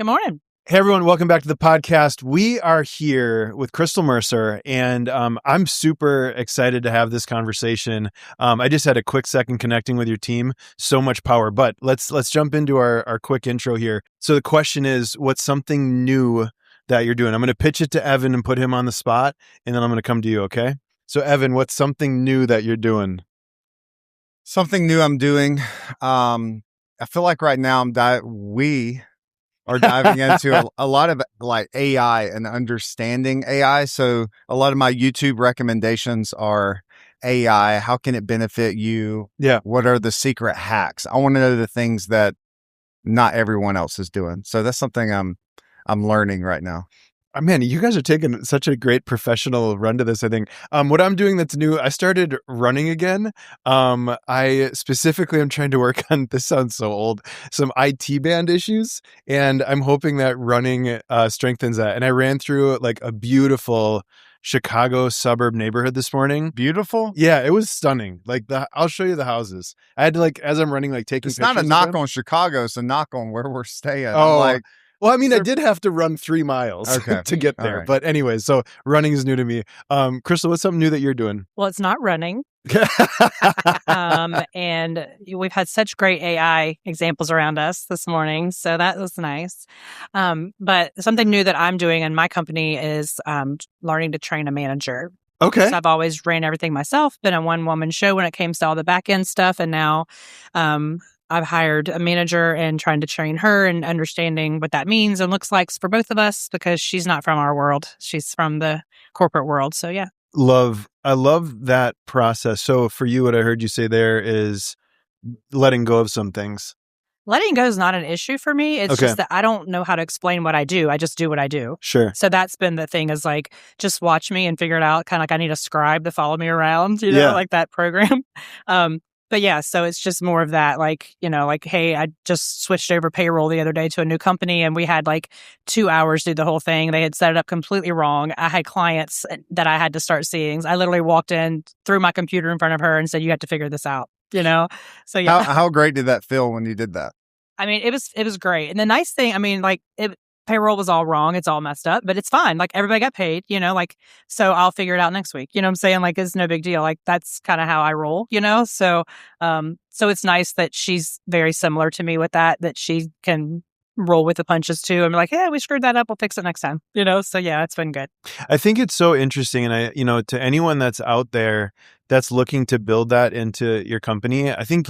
Good morning. Hey, everyone. Welcome back to the podcast. We are here with Crystal Mercer, and I'm super excited to have this conversation. I just had a quick second connecting with your team. So much power. But let's jump into our quick intro here. So the question is, what's something new that you're doing? I'm going to pitch it to Evan and put him on the spot, and then I'm going to come to you, okay? So, Evan, what's something new that you're doing? Something new I'm doing. I feel like right now we are diving into a lot of like AI and understanding AI. So a lot of my YouTube recommendations are AI. How can it benefit you? Yeah. What are the secret hacks? I want to know the things that not everyone else is doing. So that's something I'm learning right now. Man, you guys are taking such a great professional run to this, I think. What I'm doing that's new, I started running again. I specifically am trying to work on, this sounds so old, some IT band issues. And I'm hoping that running strengthens that. And I ran through like a beautiful Chicago suburb neighborhood this morning. Beautiful? Yeah, it was stunning. Like I'll show you the houses. I had to as I'm running, taking It's pictures. not a knock on Chicago, it's a knock on where we're staying. Oh, well, I mean, I did have to run 3 miles to get there. Right. But anyways, so running is new to me. Crystal, what's something new that you're doing? Well, it's not running. And we've had such great AI examples around us this morning. So that was nice. But something new that I'm doing in my company is learning to train a manager. Okay. So I've always ran everything myself, been a one-woman show when it came to all the back-end stuff. And now I've hired a manager and trying to train her and understanding what that means and looks like for both of us because she's not from our world. She's from the corporate world. So yeah. I love that process. So for you, what I heard you say there is letting go of some things. Letting go is not an issue for me. It's Okay. just that I don't know how to explain what I do. I just do what I do. Sure. So that's been the thing is just watch me and figure it out. Kind of like I need a scribe to follow me around, Yeah. like that program. But yeah, so it's just more of that, hey, I just switched over payroll the other day to a new company and we had 2 hours to do the whole thing. They had set it up completely wrong. I had clients that I had to start seeing. I literally walked in, threw my computer in front of her and said, you have to figure this out, So yeah. How great did that feel when you did that? I mean, it was great. And the nice thing, payroll was all wrong. It's all messed up, but it's fine. Everybody got paid, so I'll figure it out next week. You know what I'm saying? It's no big deal. That's kind of how I roll, So, so it's nice that she's very similar to me with that she can roll with the punches too. I'm like, yeah, we screwed that up. We'll fix it next time, So yeah, it's been good. I think it's so interesting. And to anyone that's out there that's looking to build that into your company, I think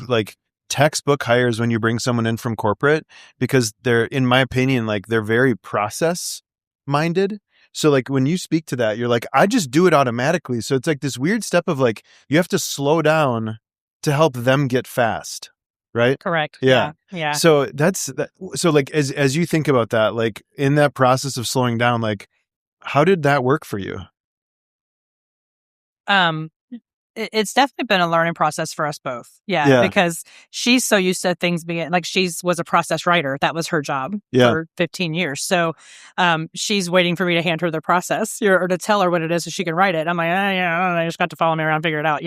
textbook hires when you bring someone in from corporate because they're, in my opinion, they're very process minded. So when you speak to that, you're I just do it automatically. So it's this weird step of you have to slow down to help them get fast. Right? Correct. Yeah. Yeah. So so as you think about that, in that process of slowing down, how did that work for you? It's definitely been a learning process for us both. Yeah. Because she's so used to things being she was a process writer. That was her job for 15 years. So she's waiting for me to hand her the process or to tell her what it is so she can write it. I'm like, yeah, I don't know. You just got to follow me around, figure it out,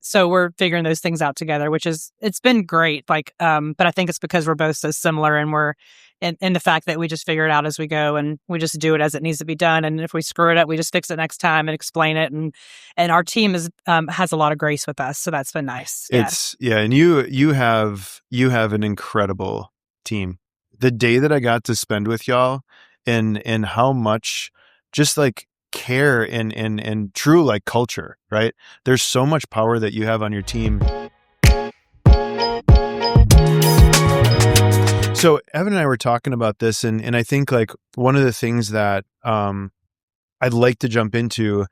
so we're figuring those things out together, it's been great. But I think it's because we're both so similar and we're in the fact that we just figure it out as we go and we just do it as it needs to be done. And if we screw it up, we just fix it next time and explain it. And our team has a lot of grace with us. So that's been nice. And you have an incredible team. The day that I got to spend with y'all and how much just care and true culture, right? There's so much power that you have on your team. So Evan and I were talking about this, and I think one of the things that I'd like to jump into,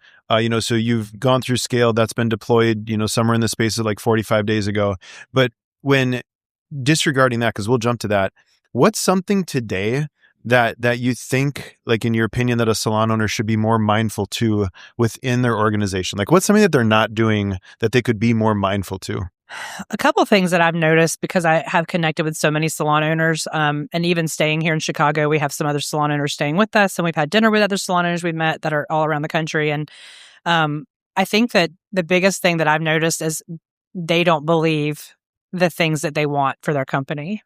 so you've gone through Scale, that's been deployed, somewhere in the space of 45 days ago. But when disregarding that, because we'll jump to that, what's something today that you think, in your opinion, that a salon owner should be more mindful to within their organization? What's something that they're not doing that they could be more mindful to? A couple of things that I've noticed because I have connected with so many salon owners, and even staying here in Chicago, we have some other salon owners staying with us, and we've had dinner with other salon owners we've met that are all around the country. And I think that the biggest thing that I've noticed is they don't believe the things that they want for their company.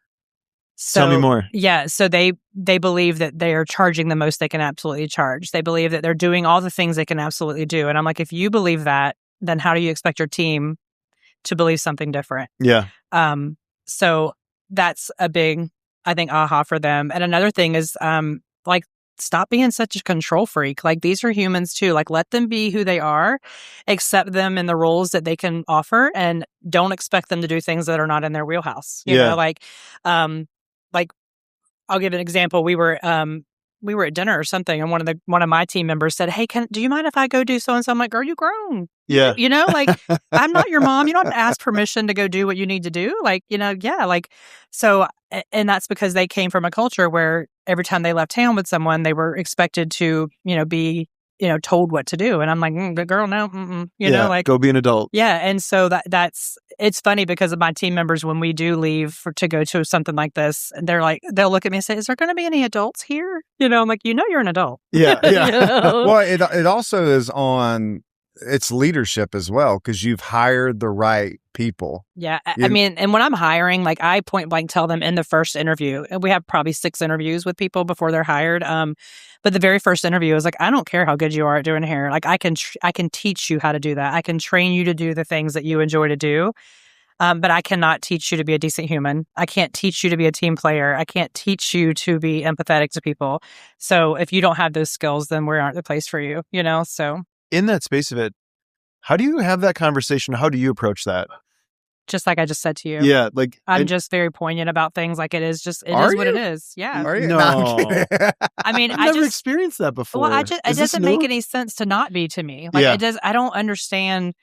So, tell me more. Yeah. So they believe that they are charging the most they can absolutely charge. They believe that they're doing all the things they can absolutely do. And I'm like, if you believe that, then how do you expect your team to believe something different? Yeah. So that's a big, I think, aha for them. And another thing is, like, stop being such a control freak. Like, these are humans too. Like, let them be who they are, accept them in the roles that they can offer, and don't expect them to do things that are not in their wheelhouse. You know, like I'll give an example. We were at dinner or something, and one of my team members said, "Hey, do you mind if I go do so and so?" I'm like, "Girl, you grown." Yeah. You know, like, I'm not your mom. You don't have to ask permission to go do what you need to do. Like, you know, yeah, like, so, and that's because they came from a culture where every time they left town with someone, they were expected to, you know, be, you know, told what to do. And I'm like, girl, no, you know, like, go be an adult. Yeah. And so it's funny because of my team members, when we do leave to go to something like this, they're like, they'll look at me and say, "Is there going to be any adults here?" You know, I'm like, you're an adult. Yeah. Yeah. You know? Well, it also is on its leadership as well, because you've hired the right people. Yeah. I mean, and when I'm hiring, like, I point blank tell them in the first interview, and we have probably 6 interviews with people before they're hired. But the very first interview is like, I don't care how good you are at doing hair. Like, I can teach you how to do that. I can train you to do the things that you enjoy to do. But I cannot teach you to be a decent human. I can't teach you to be a team player. I can't teach you to be empathetic to people. So if you don't have those skills, then we aren't the place for you, you know? So in that space of it, how do you have that conversation? How do you approach that? Just like I just said to you. Yeah. Like, I'm just very poignant about things. Like, it is what it is. Yeah. Are you? No. I mean, I've never experienced that before. Well, it doesn't make any sense to not be to me. Like, I don't understand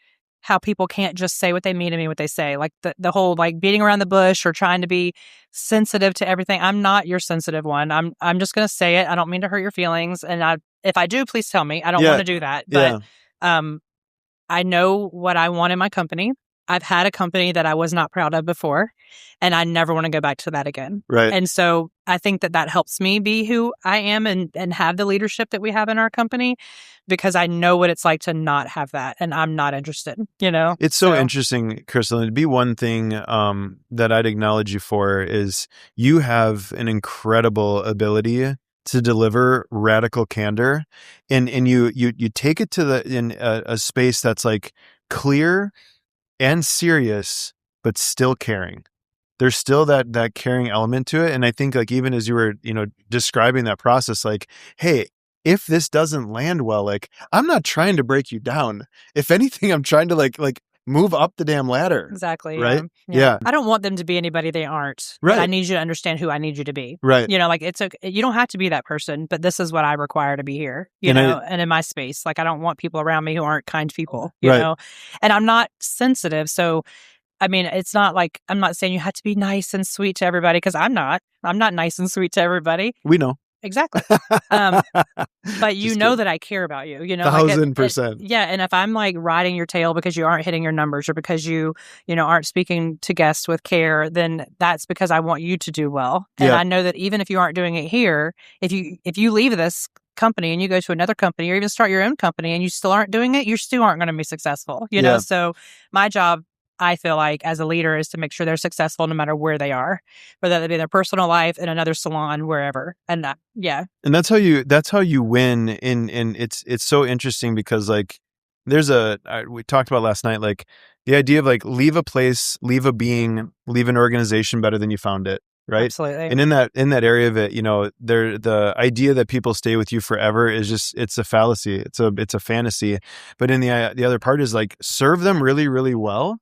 how people can't just say what they mean to me, what they say. Like, the whole, like, beating around the bush or trying to be sensitive to everything. I'm not your sensitive one. I'm just going to say it. I don't mean to hurt your feelings. And if I do, please tell me. I don't want to do that. But I know what I want in my company. I've had a company that I was not proud of before, and I never want to go back to that again. Right. And so I think that helps me be who I am and have the leadership that we have in our company, because I know what it's like to not have that, and I'm not interested, you know? It's so interesting, Crystal. It'd be one thing that I'd acknowledge you for is you have an incredible ability to deliver radical candor, and you take it to a space that's like clear and serious, but still caring. There's still that caring element to it. And I think, like, even as you were, you know, describing that process, like, hey, if this doesn't land well, like, I'm not trying to break you down. If anything, I'm trying to like move up the damn ladder. Exactly. Right. Yeah. I don't want them to be anybody they aren't. Right. But I need you to understand who I need you to be. Right. You know, like, it's okay. You don't have to be that person, but this is what I require to be here, you know, and in my space. Like, I don't want people around me who aren't kind people, you know, and I'm not sensitive. So, I mean, it's not like, I'm not saying you have to be nice and sweet to everybody, because I'm not nice and sweet to everybody. We know. Exactly. But you know that I care about you, you know, 1,000%. Yeah. And if I'm like riding your tail because you aren't hitting your numbers, or because you know, aren't speaking to guests with care, then that's because I want you to do well. And I know that even if you aren't doing it here, if you leave this company and you go to another company, or even start your own company, and you still aren't doing it, you still aren't going to be successful, you know? So my job, I feel like, as a leader, is to make sure they're successful no matter where they are, whether that be in their personal life, in another salon, wherever. And and that's how you win. And it's so interesting because, like, there's we talked about last night, like, the idea of, like, leave a place, leave a being, leave an organization better than you found it. Right. Absolutely. And in that area of it, you know, the idea that people stay with you forever is just, it's a fallacy. It's a fantasy. But in the other part is, like, serve them really, really well,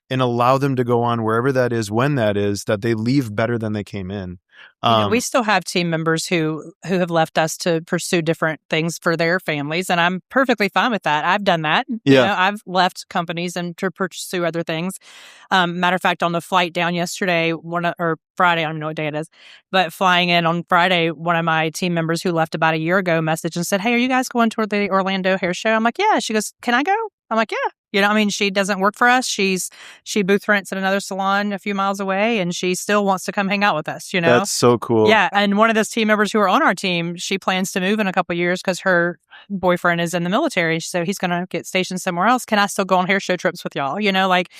and allow them to go on wherever that is, when that is, that they leave better than they came in. You know, we still have team members who have left us to pursue different things for their families, and I'm perfectly fine with that. I've done that. You know, I've left companies and to pursue other things. Matter of fact, on the flight down yesterday, or Friday, I don't know what day it is, but flying in on Friday, one of my team members who left about a year ago messaged and said, "Hey, are you guys going toward the Orlando hair show?" I'm like, "Yeah." She goes, "Can I go?" I'm like, "Yeah." You know, I mean, she doesn't work for us. She booth rents at another salon a few miles away, and she still wants to come hang out with us, you know? That's so cool. Yeah. And one of those team members who are on our team, she plans to move in a couple of years because her boyfriend is in the military. So he's going to get stationed somewhere else. Can I still go on hair show trips with y'all? You know, like,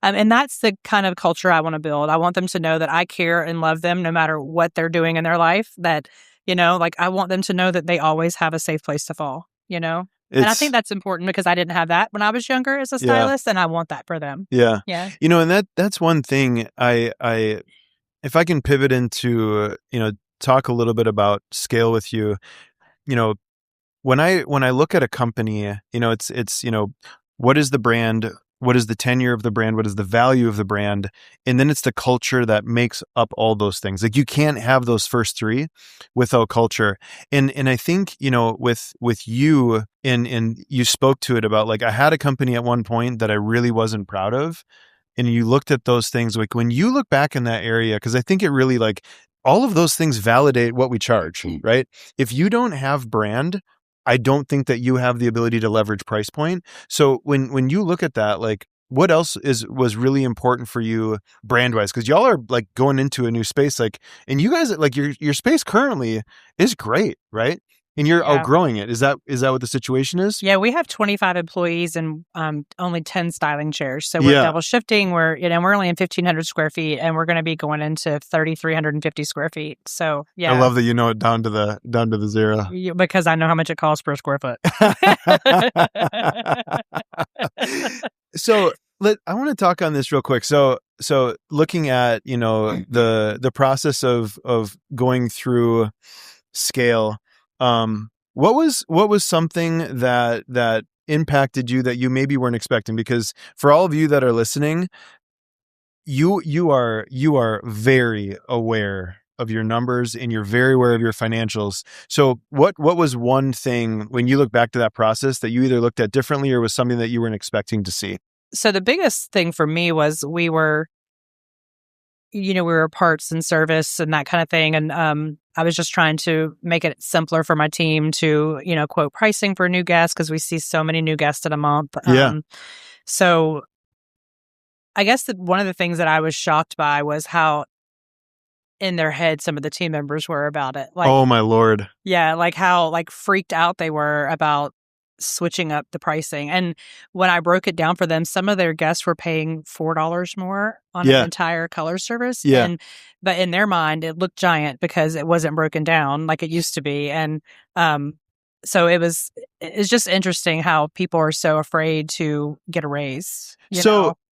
And that's the kind of culture I want to build. I want them to know that I care and love them no matter what they're doing in their life. That, like I want them to know that they always have a safe place to fall, And I think that's important because I didn't have that when I was younger as a stylist, and I want that for them. Yeah. Yeah. And that's one thing I if I can pivot into, talk a little bit about scale with you, when I look at a company, it's what is the brand? What is the tenure of the brand? What is the value of the brand? And then it's the culture that makes up all those things. Like you can't have those first three without culture. And I think, with you and you spoke to it about like, I had a company at one point that I really wasn't proud of. And you looked at those things, like when you look back in that area, because I think it really like all of those things validate what we charge, right? If you don't have brand, I don't think that you have the ability to leverage price point. So when you look at that, like what else was really important for you brand wise? Because y'all are like going into a new space, like, and you guys like your space currently is great, right? And you're outgrowing it. Is that what the situation is? Yeah, we have 25 employees and only 10 styling chairs. So we're double shifting. We're only in 1,500 square feet, and we're going to be going into 3,350 square feet. So yeah, I love that you know it down to the zero because I know how much it costs per square foot. So I want to talk on this real quick. So looking at the process of going through scale. What was something that impacted you that you maybe weren't expecting? Because for all of you that are listening, you are very aware of your numbers and you're very aware of your financials. So what was one thing when you look back to that process that you either looked at differently or was something that you weren't expecting to see? So the biggest thing for me was we were parts and service and that kind of thing. And I was just trying to make it simpler for my team to, quote pricing for new guests because we see so many new guests in a month. So I guess that one of the things that I was shocked by was how in their head some of the team members were about it. Like, oh my Lord. Yeah, like how like freaked out they were about switching up the pricing. And when I broke it down for them, some of their guests were paying $4 more on an entire color service. But in their mind, it looked giant because it wasn't broken down like it used to be. And so it's just interesting how people are so afraid to get a raise.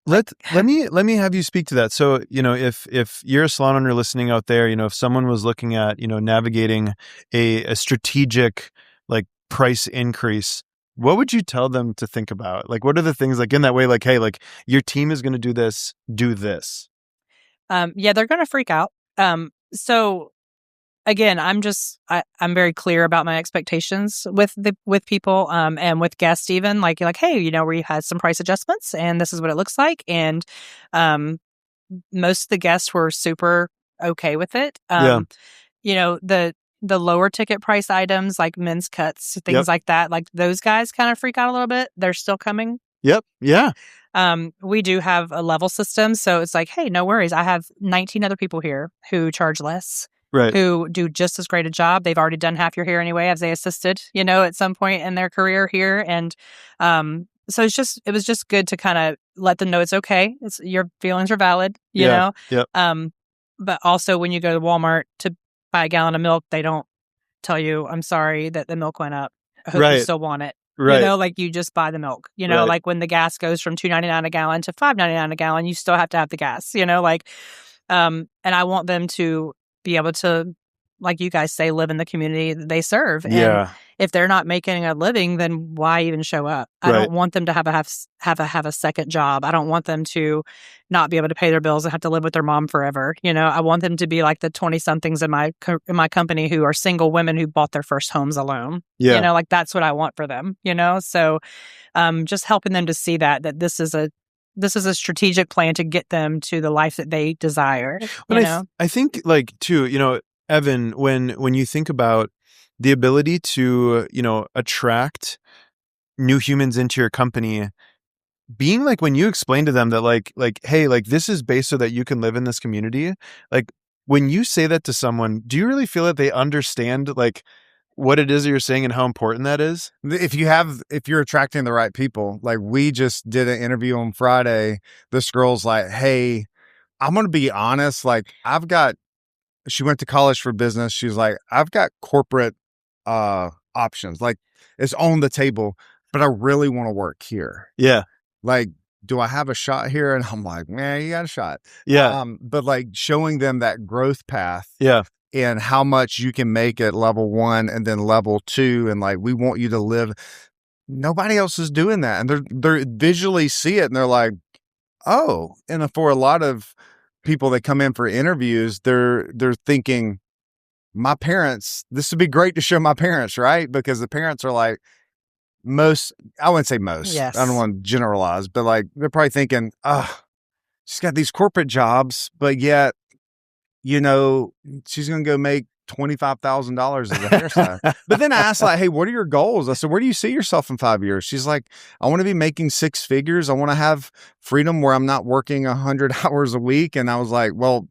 Let me have you speak to that. So, if you're a salon owner listening out there, if someone was looking at, navigating a strategic like price increase, what would you tell them to think about? Like, what are the things like in that way, like, hey, like your team is going to do this, do this. Yeah, they're going to freak out. So again, I'm very clear about my expectations with people, and with guests even like, hey, we had some price adjustments and this is what it looks like. And, most of the guests were super okay with it. The lower ticket price items like men's cuts, things like that, like those guys kind of freak out a little bit. They're still coming. Yep. Yeah. We do have a level system. So it's like, hey, no worries. I have 19 other people here who charge less, who do just as great a job. They've already done half your hair anyway, as they assisted, at some point in their career here. And so it was just good to kind of let them know it's okay. Your feelings are valid, you know? Yep. But also when you go to Walmart to buy a gallon of milk, they don't tell you, I'm sorry that the milk went up. I hope you still want it. Right. Like you just buy the milk, like when the gas goes from $2.99 a gallon to $5.99 a gallon, you still have to have the gas, and I want them to be able to, like you guys say, live in the community that they serve. And if they're not making a living, then why even show up? I don't want them to have a second job. I don't want them to not be able to pay their bills and have to live with their mom forever. I want them to be like the 20-somethings in my company who are single women who bought their first homes alone. Like that's what I want for them. So just helping them to see that this is a strategic plan to get them to the life that they desire. I think like too, Evan, when you think about the ability to, attract new humans into your company, being like when you explain to them that like, hey, like this is based so that you can live in this community. Like when you say that to someone, do you really feel that they understand like what it is that you're saying and how important that is? If you're attracting the right people, like we just did an interview on Friday. This girl's like, hey, I'm going to be honest. Like she went to college for business. She's like, I've got corporate options. Like it's on the table, but I really want to work here. Yeah. Like, do I have a shot here? And I'm like, man, you got a shot. Yeah. But like showing them that growth path. Yeah. And how much you can make at level 1 and then level 2. And like, we want you to live. Nobody else is doing that. And they're visually see it and they're like, oh, and for a lot of people that come in for interviews, they're thinking, my parents, this would be great to show my parents, right? Because the parents are like, I wouldn't say most, yes. I don't want to generalize, but like, they're probably thinking, she's got these corporate jobs, but yet, you know, she's going to go make $25,000 as a hairstylist. But then I asked like, hey, what are your goals? I said, where do you see yourself in 5 years? She's like, I want to be making 6 figures. I want to have freedom where I'm not working 100 hours a week. And I was like, well,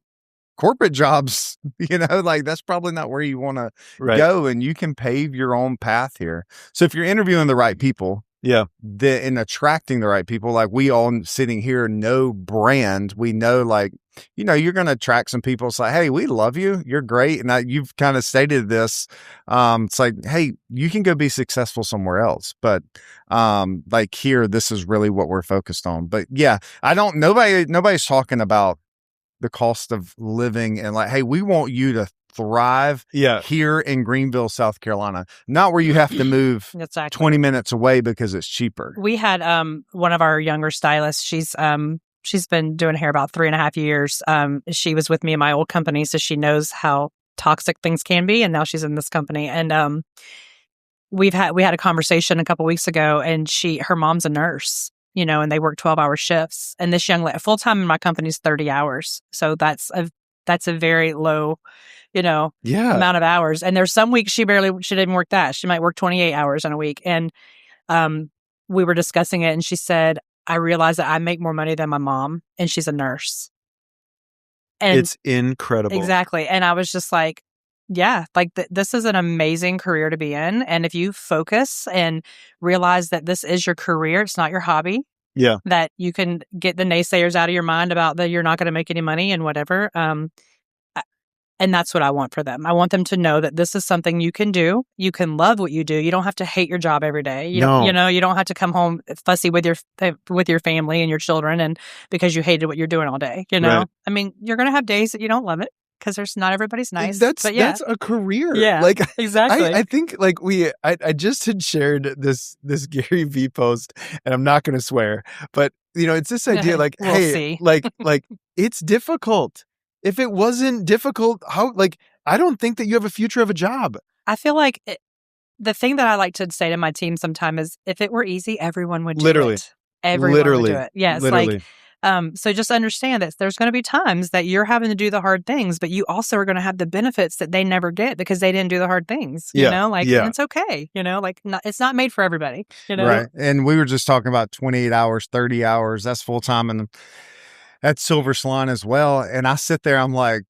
corporate jobs, you know, like that's probably not where you want to go. And you can pave your own path here. So if you're interviewing the right people, and attracting the right people, like we all sitting here know brand, we know like, you know, you're going to attract some people. It's like, hey, we love you. You're great. And you've kind of stated this. It's like, hey, you can go be successful somewhere else. But like here, this is really what we're focused on. But yeah, nobody's talking about the cost of living and like, hey, we want you to thrive here in Greenville, South Carolina, not where you have to move 20 minutes away because it's cheaper. We had one of our younger stylists. She's been doing hair about 3.5 years. She was with me in my old company, so she knows how toxic things can be. And now she's in this company. And we had a conversation a couple weeks ago, and her mom's a nurse, you know, and they work 12-hour shifts. And this young lady, full time in my company is 30 hours. So that's a very low, you know, amount of hours. And there's some weeks she didn't even work that. She might work 28 hours in a week. And we were discussing it, and she said, I realized that I make more money than my mom, and she's a nurse. And it's incredible. Exactly. And I was just like, yeah, like this is an amazing career to be in. And if you focus and realize that this is your career, it's not your hobby. Yeah. That you can get the naysayers out of your mind about that you're not going to make any money and whatever. And that's what I want for them. I want them to know that this is something you can do. You can love what you do. You don't have to hate your job every day. You don't have to come home fussy with your family and your children and because you hated what you're doing all day. You know, I mean, you're going to have days that you don't love it because not everybody's nice. That's a career. Yeah, like exactly. I think like I just had shared this Gary Vee post, and I'm not going to swear, but you know, it's this idea like, we'll see. like it's difficult. If it wasn't difficult, I don't think that you have a future of a job. I feel like the thing that I like to say to my team sometimes is, if it were easy, everyone would do Literally. it. Everyone would do it. Yes. Literally. So just understand that there's going to be times that you're having to do the hard things, but you also are going to have the benefits that they never get because they didn't do the hard things. You know, and it's okay. You know, it's not made for everybody. You know, right? And we were just talking about 28 hours, 30 hours. That's full time, and at Silver Salon as well. And I sit there, I'm like,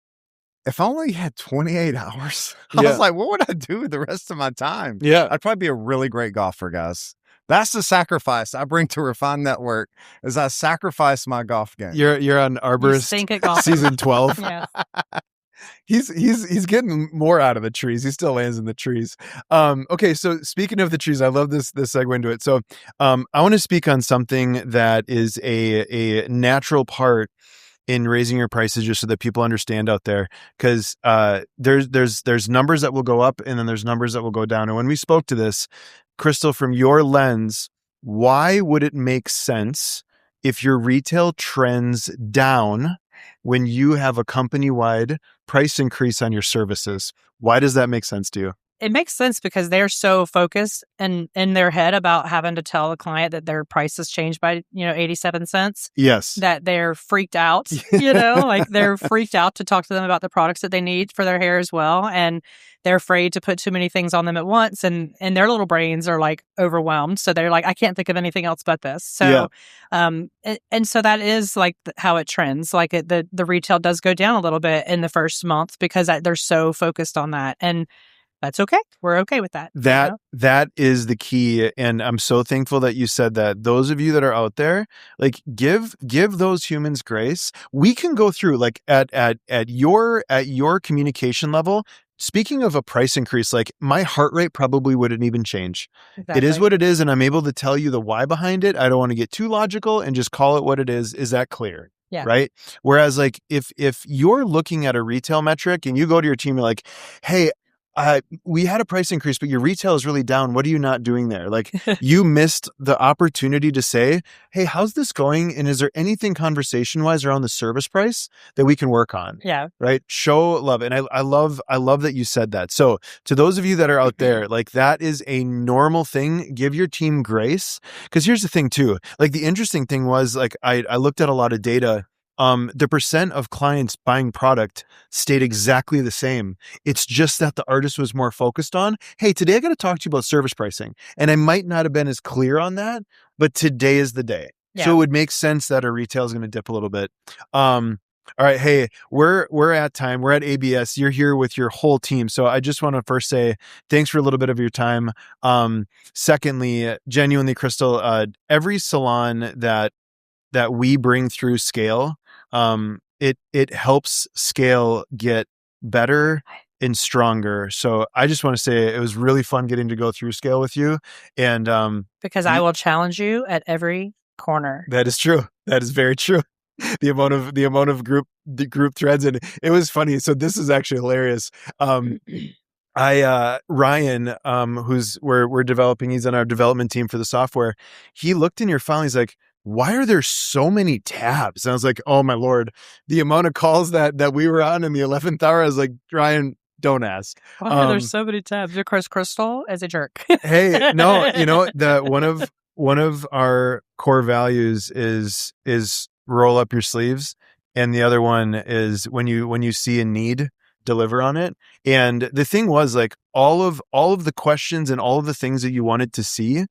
if I only had 28 hours, I was like, what would I do with the rest of my time? Yeah. I'd probably be a really great golfer, guys. That's the sacrifice I bring to Refine Network, is I sacrifice my golf game. You're on Arborist season 12. Yeah. He's getting more out of the trees. He still lands in the trees. Okay, so speaking of the trees, I love this segue into it. So I want to speak on something that is a natural part in raising your prices, just so that people understand out there, because there's numbers that will go up and then there's numbers that will go down. And when we spoke to this, Crystal, from your lens, why would it make sense if your retail trends down when you have a company-wide price increase on your services? Why does that make sense to you? It makes sense because they're so focused and in their head about having to tell a client that their price has changed by, 87 cents. Yes. That they're freaked out, like they're freaked out to talk to them about the products that they need for their hair as well. And they're afraid to put too many things on them at once. And their little brains are like overwhelmed. So they're like, I can't think of anything else but this. So, and so that is like how it trends. Like the retail does go down a little bit in the first month because they're so focused on that. And that's okay. We're okay with that. That is the key. And I'm so thankful that you said that. Those of you that are out there, like give those humans grace. We can go through like at your communication level. Speaking of a price increase, like my heart rate probably wouldn't even change. Exactly. It is what it is. And I'm able to tell you the why behind it. I don't want to get too logical and just call it what it is. Is that clear? Yeah. Right. Whereas like if you're looking at a retail metric and you go to your team, you're like, hey, we had a price increase, but your retail is really down. What are you not doing there? Like you missed the opportunity to say, hey, how's this going? And is there anything conversation wise around the service price that we can work on? Yeah. Right. Show love. And I love that you said that. So to those of you that are out there, like that is a normal thing. Give your team grace. Because here's the thing too, like the interesting thing was like, I looked at a lot of data. The percent of clients buying product stayed exactly the same. It's just that the artist was more focused on, hey, today I got to talk to you about service pricing. And I might not have been as clear on that, but today is the day. Yeah. So it would make sense that our retail is going to dip a little bit. All right. Hey, we're at time. We're at ABS. You're here with your whole team. So I just want to first say thanks for a little bit of your time. Secondly, genuinely, Crystal, every salon that we bring through Scale, it helps Scale get better and stronger. So I just want to say it was really fun getting to go through Scale with you. And because I will challenge you at every corner. That is true. That is very true. The amount of group threads, and it was funny. So this is actually hilarious. Ryan, who's we're developing, he's on our development team for the software. He looked in your file. He's like, why are there so many tabs? And I was like, oh my Lord, the amount of calls that we were on in the 11th hour. I was like, Ryan, don't ask. Why are there so many tabs? Because Crystal is a jerk. Hey, no, one of our core values is roll up your sleeves. And the other one is when you see a need, deliver on it. And the thing was like all of the questions and all of the things that you wanted to see,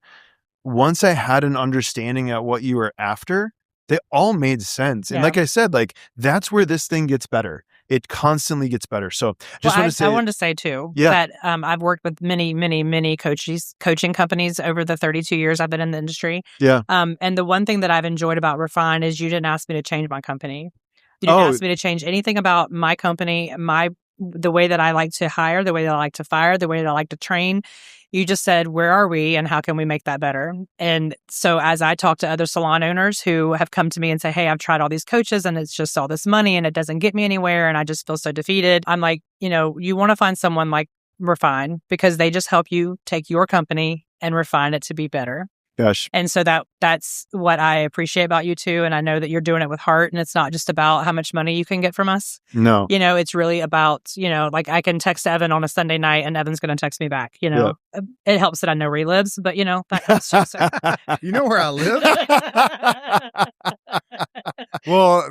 once I had an understanding at what you were after, they all made sense. And like I said, like that's where this thing gets better. It constantly gets better. So I wanted to say too, that I've worked with many, many, many coaching companies over the 32 years I've been in the industry. Yeah. And the one thing that I've enjoyed about Refine is you didn't ask me to change my company. You didn't ask me to change anything about my company, the way that I like to hire, the way that I like to fire, the way that I like to train. You just said, where are we and how can we make that better? And so as I talk to other salon owners who have come to me and say, hey, I've tried all these coaches and it's just all this money and it doesn't get me anywhere and I just feel so defeated. I'm like, you want to find someone like Refine because they just help you take your company and refine it to be better. Gosh. And so that's what I appreciate about you too. And I know that you're doing it with heart and it's not just about how much money you can get from us. No. It's really about, like I can text Evan on a Sunday night and Evan's going to text me back, It helps that I know where he lives, but that helps too. So. You know where I live? Well,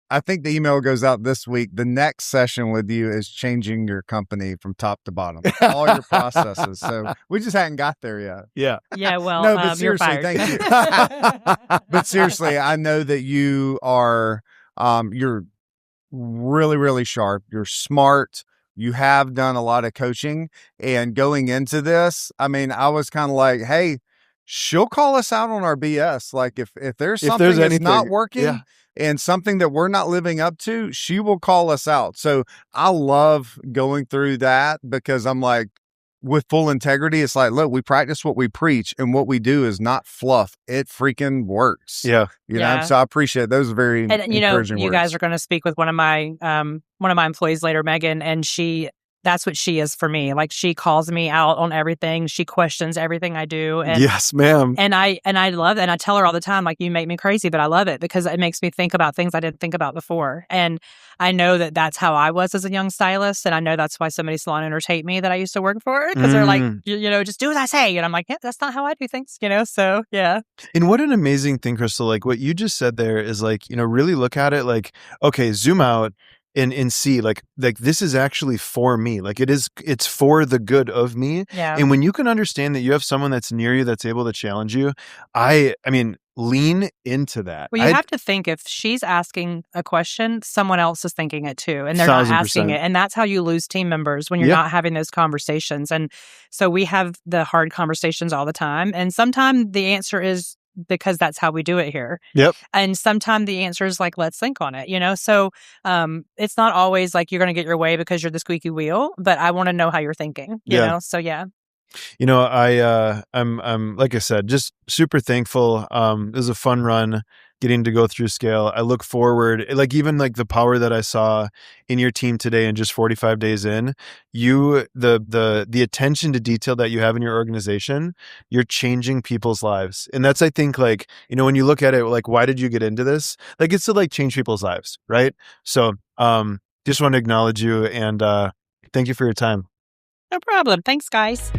I think the email goes out this week. The next session with you is changing your company from top to bottom, all your processes. So we just hadn't got there yet. Yeah. Yeah. Well, no, but seriously, you're fired. thank you. But seriously, I know that you are, you're really, really sharp. You're smart. You have done a lot of coaching, and going into this, I mean, I was kind of like, hey, she'll call us out on our BS. Like if there's something that's not working and something that we're not living up to, she will call us out. So I love going through that because I'm like, with full integrity, it's like, look, we practice what we preach and what we do is not fluff. It freaking works. Yeah. You know, so I appreciate those very encouraging words. You guys are going to speak with one of my employees later, Megan, and that's what she is for me. Like she calls me out on everything. She questions everything I do. And, yes, ma'am. And I love it. And I tell her all the time, like, you make me crazy, but I love it because it makes me think about things I didn't think about before. And I know that that's how I was as a young stylist. And I know that's why so many salon owners hate me that I used to work for because they're like, just do as I say. And I'm like, yeah, that's not how I do things, So, yeah. And what an amazing thing, Crystal. Like what you just said there is like, really look at it like, okay, zoom out. and see like this is actually for me. Like it's for the good of me. Yeah. And when you can understand that you have someone that's near you that's able to challenge you, I mean, lean into that. Well, you have to think if she's asking a question, someone else is thinking it too, and they're not asking it. And that's how you lose team members when you're not having those conversations. And so we have the hard conversations all the time. And sometimes the answer is because that's how we do it here. Yep. And sometimes the answer is like, let's think on it, you know? So it's not always like you're going to get your way because you're the squeaky wheel, but I want to know how you're thinking, you know? So yeah. You know, I'm like I said, just super thankful. It was a fun run getting to go through scale. I look forward, like even like the power that I saw in your team today and just 45 days in, the attention to detail that you have in your organization, you're changing people's lives. And that's, I think, like, you know, when you look at it, like, why did you get into this? Like, it's to like change people's lives. Right. So, just want to acknowledge you and, thank you for your time. No problem. Thanks, guys.